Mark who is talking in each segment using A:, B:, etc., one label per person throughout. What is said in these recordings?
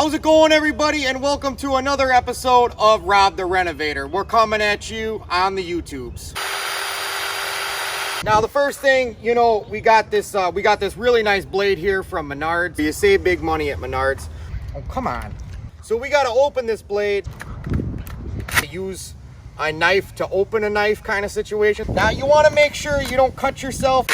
A: How's it going, everybody, and welcome to another episode of Rob the Renovator. We're coming at you on the YouTubes. Now, the first thing, you know, we got this really nice blade here from Menards. You save big money at Menards. Oh, come on. So we got to open this blade. Use a knife to open a knife kind of situation. Now, you want to make sure you don't cut yourself.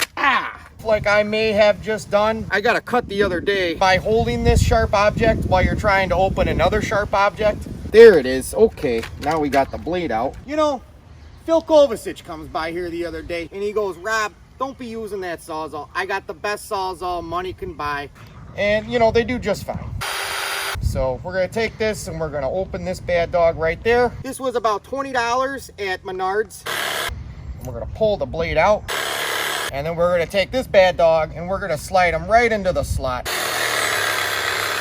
A: Like I may have just done. I got a cut the other day by holding this sharp object while you're trying to open another sharp object. There it is. Okay, now we got the blade out. You know, Phil Kovacic comes by here the other day and he goes, Rob, don't be using that Sawzall. I got the best Sawzall money can buy. And you know, they do just fine. So we're gonna take this and we're gonna open this bad dog right there. This was about $20 at Menards. And we're gonna pull the blade out. And then we're gonna take this bad dog and we're gonna slide him right into the slot.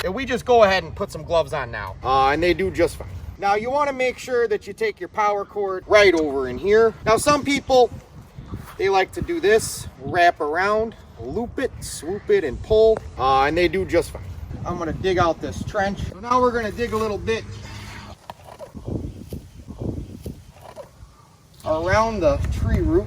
A: And we just go ahead and put some gloves on now. And they do just fine. Now you wanna make sure that you take your power cord right over in here. Now some people, they like to do this, wrap around, loop it, swoop it, and pull. And they do just fine. I'm gonna dig out this trench. So now we're gonna dig a little bit around the tree root.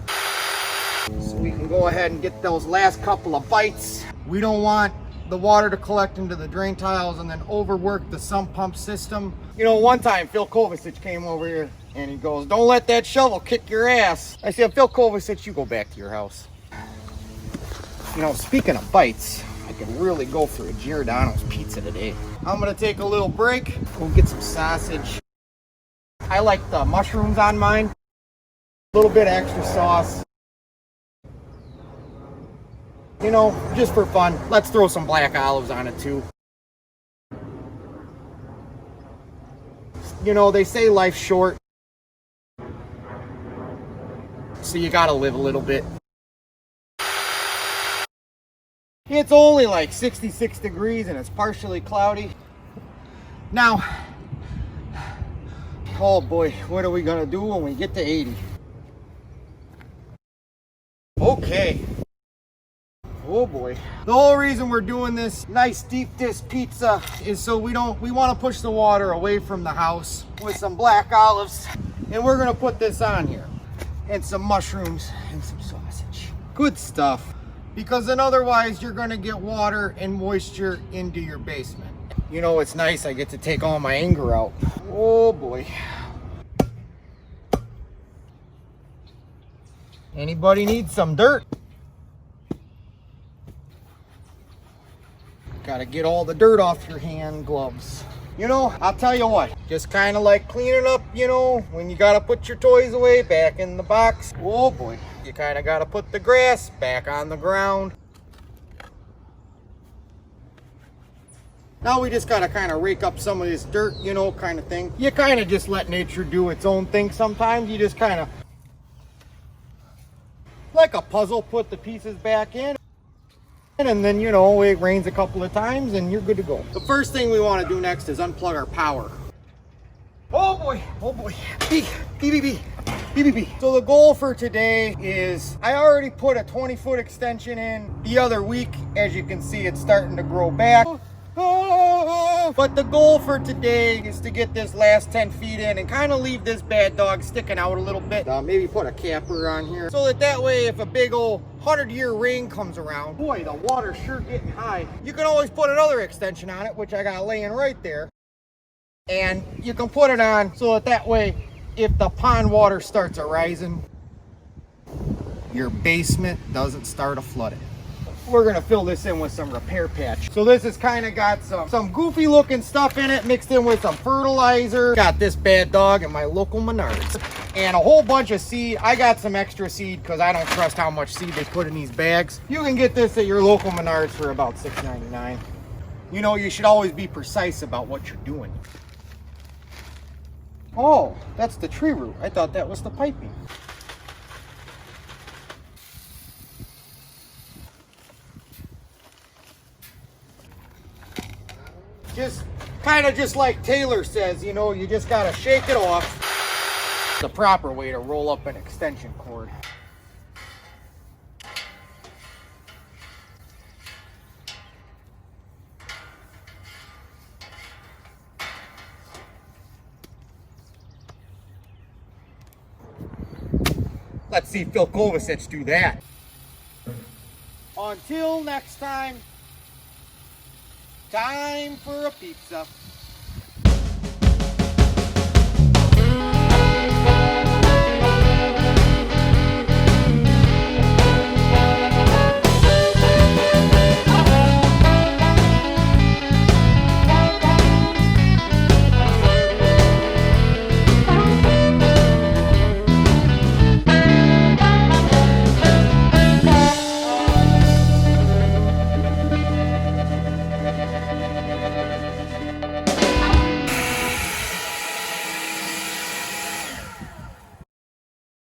A: So we can go ahead and get those last couple of bites. We don't want the water to collect into the drain tiles and then overwork the sump pump system. You know, one time Phil Kovacic came over here and he goes, don't let that shovel kick your ass. I said, Phil Kovacic, you go back to your house. You know, speaking of bites, I could really go for a Giordano's pizza today. I'm gonna take a little break, go get some sausage. I like the mushrooms on mine. A little bit of extra sauce. You know, just for fun, let's throw some black olives on it too. You know, they say life's short, so you gotta live a little bit. It's only like 66 degrees and it's partially cloudy. Now, oh boy, what are we gonna do when we get to 80? Okay. Oh boy. The whole reason we're doing this nice deep dish pizza is so we want to push the water away from the house with some black olives. And we're going to put this on here. And some mushrooms and some sausage. Good stuff. Because then otherwise you're going to get water and moisture into your basement. You know, it's nice. I get to take all my anger out. Oh boy. Anybody need some dirt? Gotta get all the dirt off your hand gloves. You know, I'll tell you what, just kind of like cleaning up, you know, when you gotta put your toys away back in the box. Oh boy, you kind of gotta put the grass back on the ground. Now we just gotta kind of rake up some of this dirt, you know, kind of thing. You kind of just let nature do its own thing sometimes. You just kind of, like a puzzle, put the pieces back in. And then, you know, it rains a couple of times and you're good to go. The first thing we want to do next is unplug our power. Oh boy, oh boy. Beep, beep, beep, beep, beep, beep. So the goal for today is, I already put a 20-foot extension in the other week. As you can see, it's starting to grow back. But the goal for today is to get this last 10 feet in and kind of leave this bad dog sticking out a little bit. Maybe put a capper on here so that way if a big old 100-year rain comes around, boy, the water's sure getting high. You can always put another extension on it, which I got laying right there. And you can put it on so that way if the pond water starts rising, your basement doesn't start a flooding. We're gonna fill this in with some repair patch. So this has kind of got some goofy looking stuff in it mixed in with some fertilizer. Got this bad dog at my local Menards. And a whole bunch of seed. I got some extra seed because I don't trust how much seed they put in these bags. You can get this at your local Menards for about $6.99. You know, you should always be precise about what you're doing. Oh, that's the tree root. I thought that was the piping. Just kind of just like Taylor says, you know, you just got to shake it off. The proper way to roll up an extension cord. Let's see Phil Kovacic do that. Until next time, time for a pizza.